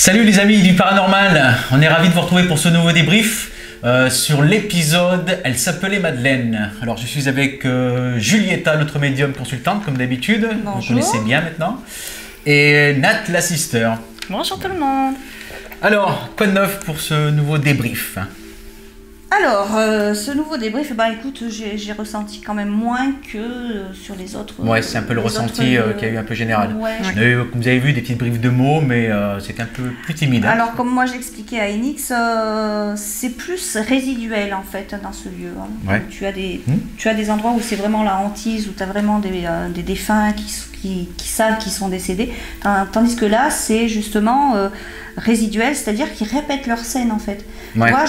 Salut les amis du paranormal, on est ravis de vous retrouver pour ce nouveau débrief sur l'épisode Elle s'appelait Madeleine. Alors je suis avec Julieta, notre médium consultante comme d'habitude, vous connaissez bien maintenant, et Nat la sister. Bonjour tout le monde. Alors, quoi de neuf pour ce nouveau débrief? Alors, ce nouveau débrief, bah écoute, j'ai ressenti quand même moins que sur les autres. Ouais, c'est un peu le ressenti qu'il y a eu un peu général. Ouais. Comme vous avez vu, des petites briefs de mots, mais c'était un peu plus timide. Hein. Alors, comme moi j'expliquais à Enix, c'est plus résiduel en fait dans ce lieu. Hein. Ouais. Tu as des endroits où c'est vraiment la hantise, où tu as vraiment des défunts qui savent qu'ils sont décédés. Tandis que là, c'est justement résiduel, c'est-à-dire qu'ils répètent leur scène en fait. Ouais. Moi,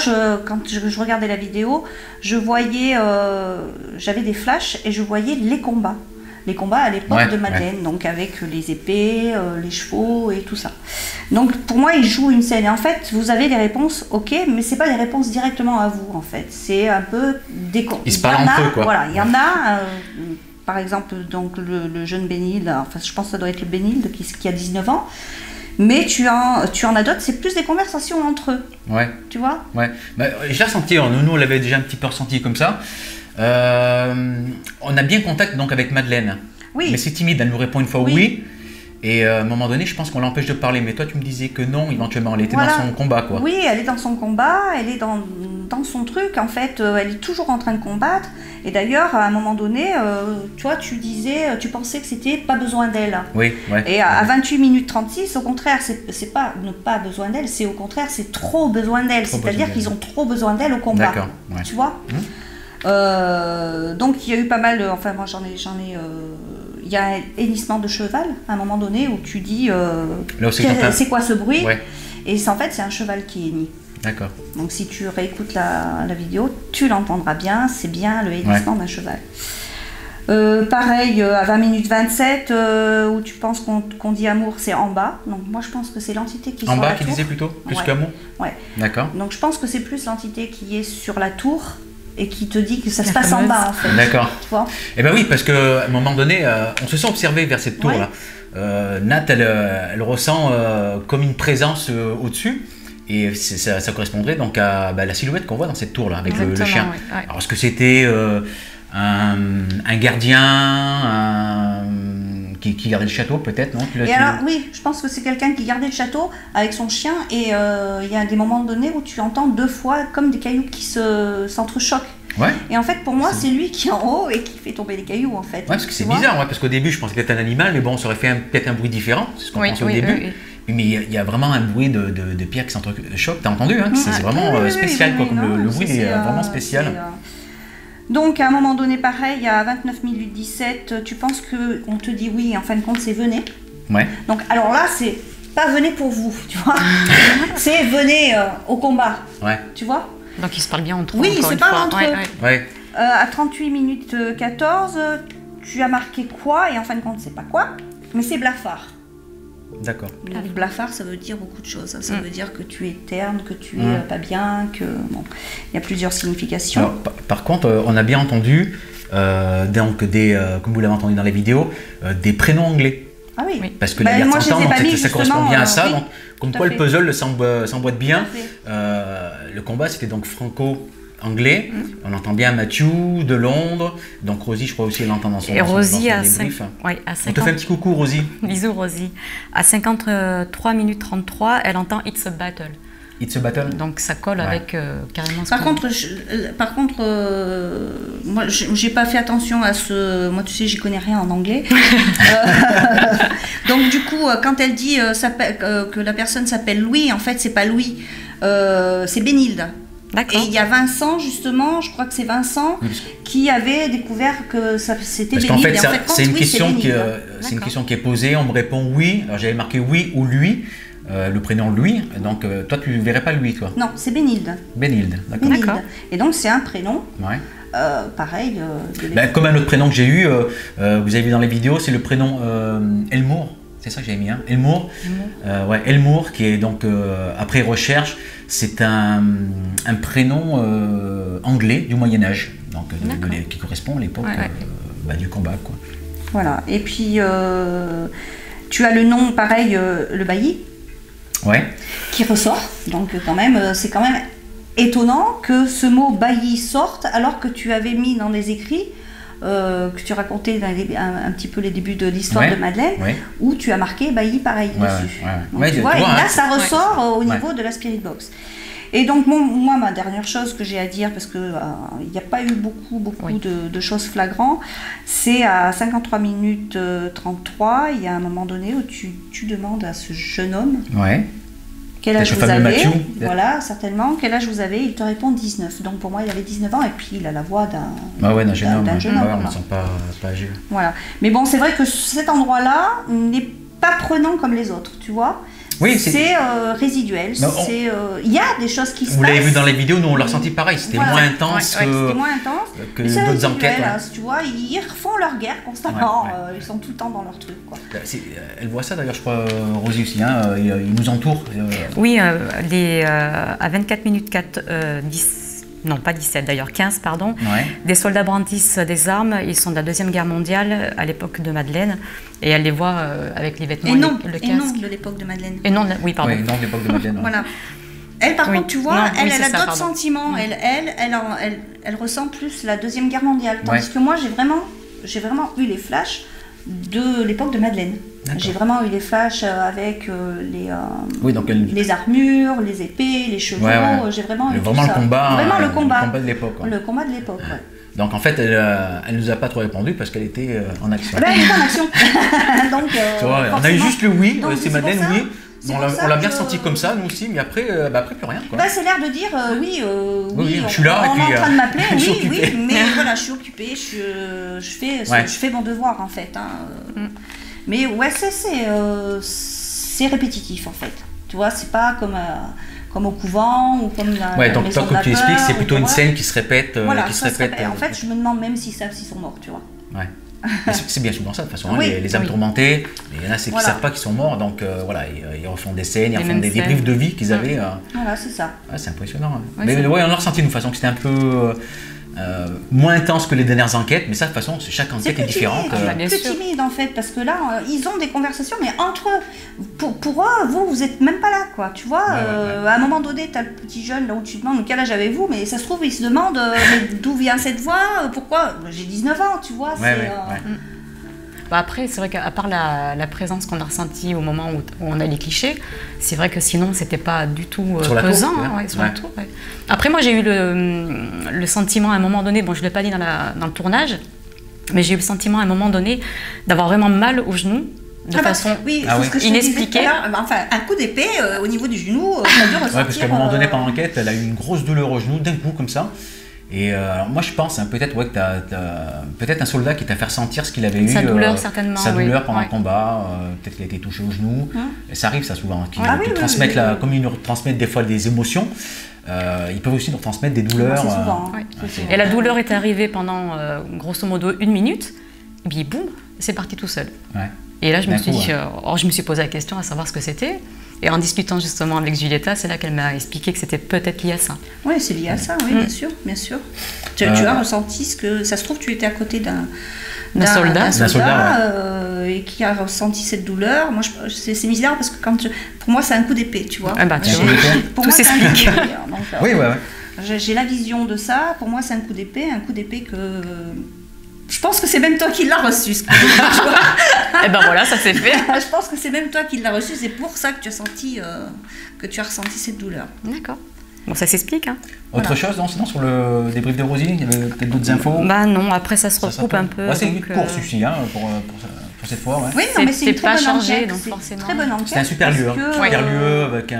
quand je regardais la vidéo, je voyais, j'avais des flashs et je voyais les combats. Les combats à l'époque de Madeleine, donc avec les épées, les chevaux et tout ça. Donc pour moi, ils jouent une scène. Et en fait, vous avez des réponses, ok, mais c'est pas des réponses directement à vous en fait. C'est un peu des... Ils se parlent entre eux, quoi. Voilà, il y en a... par exemple, donc le jeune Bénilde, enfin je pense que ça doit être le Bénilde qui a 19 ans. Mais tu en as d'autres, c'est plus des conversations entre eux. Ouais. Tu vois? Ouais. Bah, j'ai ressenti, nous on l'avait déjà un petit peu ressenti comme ça. On a bien contact donc avec Madeleine. Oui. Mais c'est timide, elle nous répond une fois oui. Et à un moment donné, je pense qu'on l'empêche de parler. Mais toi, tu me disais que non, éventuellement, elle était dans son combat, quoi. Oui, elle est dans son combat, elle est dans son truc. En fait, elle est toujours en train de combattre. Et d'ailleurs, à un moment donné, toi, tu disais, tu pensais que c'était pas besoin d'elle. Oui, ouais. Et à 28 minutes 36, au contraire, c'est pas ne pas besoin d'elle, c'est au contraire, c'est trop besoin d'elle. C'est-à-dire qu'ils ont trop besoin d'elle au combat. D'accord. Ouais. Tu vois. Donc, il y a eu pas mal. Enfin, moi, j'en ai il y a un hennissement de cheval à un moment donné où tu dis c'est quoi ce bruit, et en fait c'est un cheval qui hennit. D'accord. Donc si tu réécoutes la vidéo, tu l'entendras bien, c'est bien le hennissement d'un cheval. Pareil à 20 minutes 27 où tu penses qu'on dit amour, c'est en bas. Donc moi je pense que c'est l'entité qui est sur la tour. En bas qui disait plutôt plus qu'amour. Ouais. D'accord. Donc je pense que c'est plus l'entité qui est sur la tour et qui te dit que ça se passe en bas en fait. D'accord. Et ben oui, parce qu'à un moment donné, on se sent observé vers cette tour là. Nat, elle ressent comme une présence au-dessus, et ça correspondrait donc à la silhouette qu'on voit dans cette tour là avec le chien. Oui. Alors est-ce que c'était un gardien qui gardait le château peut-être, non? Alors oui, je pense que c'est quelqu'un qui gardait le château avec son chien, et il y a des moments donnés où tu entends deux fois comme des cailloux qui s'entrechoquent. Ouais. Et en fait, pour moi, c'est lui qui est en haut et qui fait tomber les cailloux en fait. Ouais, parce que c'est bizarre, parce qu'au début, je pensais que c'était un animal, mais bon, ça aurait fait peut-être un bruit différent, c'est ce qu'on pensait au début. Mais il y a vraiment un bruit de pierre qui s'entrechoquent. T'as entendu, hein, c'est vraiment spécial, quoi, comme le bruit est vraiment spécial. Donc à un moment donné, pareil, à 29 minutes 17, tu penses qu'on te dit oui, et en fin de compte c'est venez. Ouais. Donc alors là, c'est pas venez pour vous, tu vois. C'est venez au combat. Ouais. Tu vois. Donc ils se parlent bien entre eux. Oui, ils se parlent entre eux. Ouais. À 38 minutes 14, tu as marqué quoi, et en fin de compte c'est pas quoi, mais c'est blafard. D'accord. Blafard, ça veut dire beaucoup de choses. Ça veut dire que tu es terne, que tu es pas bien, que bon, il y a plusieurs significations. Alors, par contre, on a bien entendu, donc comme vous l'avez entendu dans les vidéos, des prénoms anglais. Ah oui. Parce que ça correspond bien à ça. Donc, comme quoi le puzzle s'emboîte bien. Le combat, c'était donc franco-anglais. On entend bien Matthew de Londres. Donc Rosie, je crois aussi, elle l'entend dans son Et Rosie à 50. On te fait un petit coucou, Rosie. Bisous, Rosie. À 53 minutes 33, elle entend It's a Battle. It's a Battle. Donc ça colle avec carrément ce Par contre, moi j'ai pas fait attention à ce. Moi tu sais, j'y connais rien en anglais. Donc du coup, quand elle dit que la personne s'appelle Louis, en fait c'est pas Louis, c'est Bénilde. Et il y a Vincent, justement, je crois que c'est Vincent, qui avait découvert que c'était Bénilde. Parce qu'en fait, c'est une question qui est posée, on me répond oui. Alors j'avais marqué oui ou lui. Le prénom Louis, donc toi tu ne verrais pas Louis, toi? Non, c'est Bénilde. Bénilde, d'accord. Et donc c'est un prénom, pareil. Comme un autre prénom que j'ai eu, vous avez vu dans les vidéos, c'est le prénom Elmour, c'est ça que j'avais mis, hein? Elmour. Elmour, qui est donc, après recherche, c'est un prénom anglais du Moyen-Âge, donc qui correspond à l'époque du combat, quoi. Voilà, et puis tu as le nom, pareil, le bailli. qui ressort. Donc quand même, c'est quand même étonnant que ce mot bailli sorte alors que tu avais mis dans les écrits que tu racontais un petit peu les débuts de l'histoire de Madeleine, où tu as marqué bailli pareil dessus. Donc, tu vois, et là ça ressort au niveau de la Spirit Box. Et donc moi, ma dernière chose que j'ai à dire, parce qu'il n'y a pas eu beaucoup de choses flagrantes, c'est à 53 minutes 33, il y a un moment donné où tu demandes à ce jeune homme quel âge vous avez, voilà, certainement, quel âge vous avez, il te répond 19. Donc pour moi, il avait 19 ans, et puis il a la voix d'un jeune homme. On ne sent pas âgé. Voilà. Mais bon, c'est vrai que cet endroit-là n'est pas prenant comme les autres, tu vois. Oui, c'est résiduel. Il y a des choses qui se passent. Vous l'avez vu dans les vidéos, nous on l'a ressenti pareil. C'était moins intense que d'autres enquêtes. Tu vois, ils refont leur guerre constamment. Ils sont tout le temps dans leur truc. Elle voit ça d'ailleurs, je crois, Rosie aussi. Ils nous entourent. Oui, à 24 minutes 10. Non, pas 17 d'ailleurs, 15, pardon. Des soldats brandissent des armes, ils sont de la Deuxième Guerre mondiale, à l'époque de Madeleine, et elle les voit avec les vêtements et le casque. Et non de l'époque de Madeleine. Et non, oui, pardon. Oui, non de l'époque de Madeleine. Voilà. Elle, par contre, tu vois, elle a d'autres sentiments. Elle ressent plus la Deuxième Guerre mondiale. Tandis que moi, j'ai vraiment eu les flashs de l'époque de Madeleine. J'ai vraiment eu les flashs avec les armures, les épées, les chevaux. J'ai vraiment eu tout ça. Le combat de l'époque. Le combat de l'époque, Donc en fait, elle nous a pas trop répondu parce qu'elle était en action. Elle était en action. Donc, tu vois, on a eu juste le oui, c'est Madeleine, oui. On l'a bien ressenti comme ça, nous aussi, mais après plus rien. C'est l'air de dire oui, je suis là, on est en train de m'appeler, oui, mais voilà, je suis occupée, je fais mon devoir en fait. Mais ouais, c'est répétitif en fait. Tu vois, c'est pas comme au couvent ou comme donc toi, comme tu expliques, c'est plutôt une scène qui se répète. En fait, je me demande même s'ils savent s'ils sont morts, tu vois. C'est bien souvent ça, de toute façon, les âmes tourmentées, il y en a qui ne savent pas qu'ils sont morts, donc ils refont des scènes, ils refont des débriefs de vie qu'ils avaient. Voilà, c'est ça. C'est impressionnant. Mais on a ressenti de toute façon que c'était un peu moins intense que les dernières enquêtes, mais ça, de toute façon, chaque enquête est différente. C'est plus timide en fait, parce que là, ils ont des conversations, mais entre eux, pour eux, vous êtes même pas là, quoi. Tu vois, à un moment donné, tu as le petit jeune là où tu te demandes quel âge avez-vous, mais ça se trouve, il se demande d'où vient cette voix, pourquoi. J'ai 19 ans, tu vois. Après, c'est vrai qu'à part la présence qu'on a ressentie au moment où on a les clichés, c'est vrai que sinon, c'était pas du tout pesant sur la tour. Après, moi, j'ai eu le sentiment à un moment donné, bon, je ne l'ai pas dit dans le tournage, mais j'ai eu le sentiment à un moment donné d'avoir vraiment mal au genou, de façon inexpliquée. Enfin, un coup d'épée au niveau du genou, ça a dû ressentir. Parce qu'à un moment donné, pendant l'enquête, elle a eu une grosse douleur au genou, d'un coup, comme ça. Et moi je pense peut-être que peut-être un soldat qui t'a fait ressentir ce qu'il avait eu, sa douleur certainement, sa douleur pendant le combat, peut-être qu'il a été touché au genou, et ça arrive ça souvent, comme ils nous transmettent des fois des émotions, ils peuvent aussi nous transmettre des douleurs. Souvent, et la douleur est arrivée pendant grosso modo 1 minute, et puis boum, c'est parti tout seul. Et là je me suis dit, je me suis posé la question à savoir ce que c'était. Et en discutant justement avec Julieta, c'est là qu'elle m'a expliqué que c'était peut-être lié à ça. Oui, c'est lié à ça, oui, bien sûr, bien sûr. Tu as ressenti ce que... Ça se trouve, tu étais à côté d'un soldat et qui a ressenti cette douleur. Moi, c'est bizarre parce que pour moi, c'est un coup d'épée, tu vois. Pour moi, c'est un coup d'épée. J'ai la vision de ça. Pour moi, c'est un coup d'épée que... Je pense que c'est même toi qui l'as reçu. Et ben voilà, ça s'est fait. Je pense que c'est même toi qui l'as reçu. C'est pour ça que tu as ressenti cette douleur. D'accord. Bon, ça s'explique. Autre chose, sinon sur le débrief de Rosie, il y avait peut-être d'autres infos. Non, après ça se recoupe un peu. C'est une court suffit pour cette fois. Oui, non, mais c'est une très bonne chargé, enquête. Donc forcément. Très bonne enquête. C'est un super lieu. Super lieu avec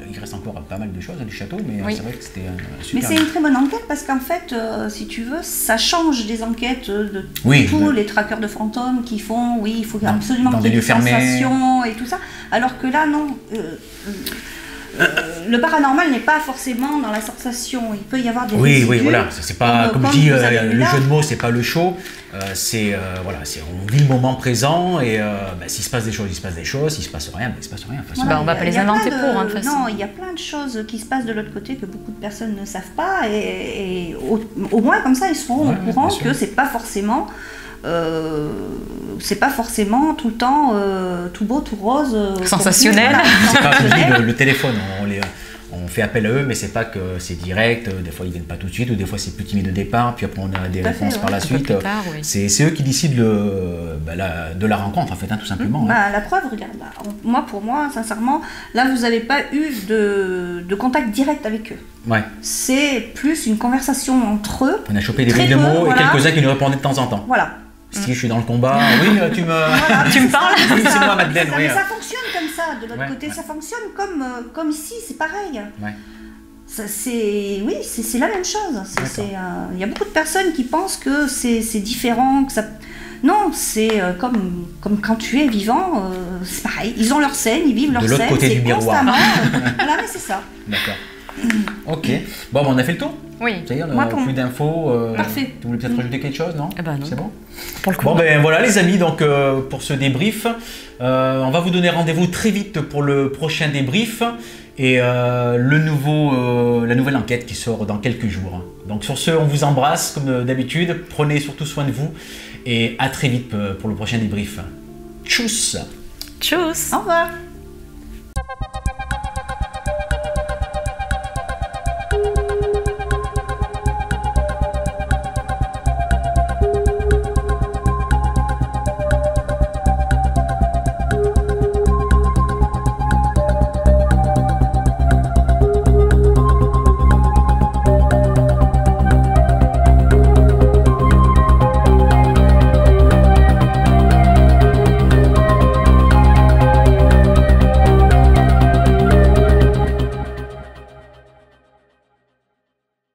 il reste encore pas mal de choses du château, mais c'est vrai que c'était un super. Mais c'est une très bonne enquête parce qu'en fait, si tu veux, ça change des enquêtes de tous les traqueurs de fantômes qui font, il faut absolument qu'il y ait des sensations et tout ça. Alors que là, non. Le paranormal n'est pas forcément dans la sensation. Il peut y avoir des résidus. Oui, voilà. C'est pas comme je dis, le jeu de mots, c'est pas le show. On vit le moment présent et s'il se passe des choses, il se passe des choses. S'il se passe rien, il se passe rien. On va pas les inventer pour, de toute façon. Non, il y a plein de choses qui se passent de l'autre côté que beaucoup de personnes ne savent pas et au moins comme ça, ils seront au courant que c'est pas forcément c'est pas forcément tout le temps tout beau, tout rose. Sensationnel. C'est pas comme le téléphone, on fait appel à eux, mais c'est pas que c'est direct. Des fois, ils viennent pas tout de suite, ou des fois, c'est plus timide au départ, puis après, on a des réponses par la suite. Oui. C'est eux qui décident de la rencontre, en fait, tout simplement. La preuve, regarde, là, pour moi, sincèrement, là, vous n'avez pas eu de contact direct avec eux. Ouais. C'est plus une conversation entre eux. On a chopé des bribes de mots et quelques-uns qui nous répondaient de temps en temps. Voilà. Si je suis dans le combat, oui, tu me parles. Oui, c'est moi, Madeleine. Mais ça fonctionne comme ça, de l'autre côté, ça fonctionne comme ici, c'est pareil. Ouais. C'est la même chose. Il y a beaucoup de personnes qui pensent que c'est différent, que ça... Non, c'est comme quand tu es vivant, c'est pareil. Ils ont leur scène, ils vivent leur scène. De l'autre côté du miroir. Voilà, mais c'est ça. D'accord. Ok. Bon, on a fait le tour. Oui. C'est-à-dire, plus d'infos. Parfait. Tu voulais peut-être rajouter quelque chose, non? Non. C'est bon. Pour le coup. Bon, voilà les amis, donc pour ce débrief, on va vous donner rendez-vous très vite pour le prochain débrief et la nouvelle enquête qui sort dans quelques jours. Donc sur ce, on vous embrasse comme d'habitude. Prenez surtout soin de vous et à très vite pour le prochain débrief. Tchuss. Tchuss. Au revoir.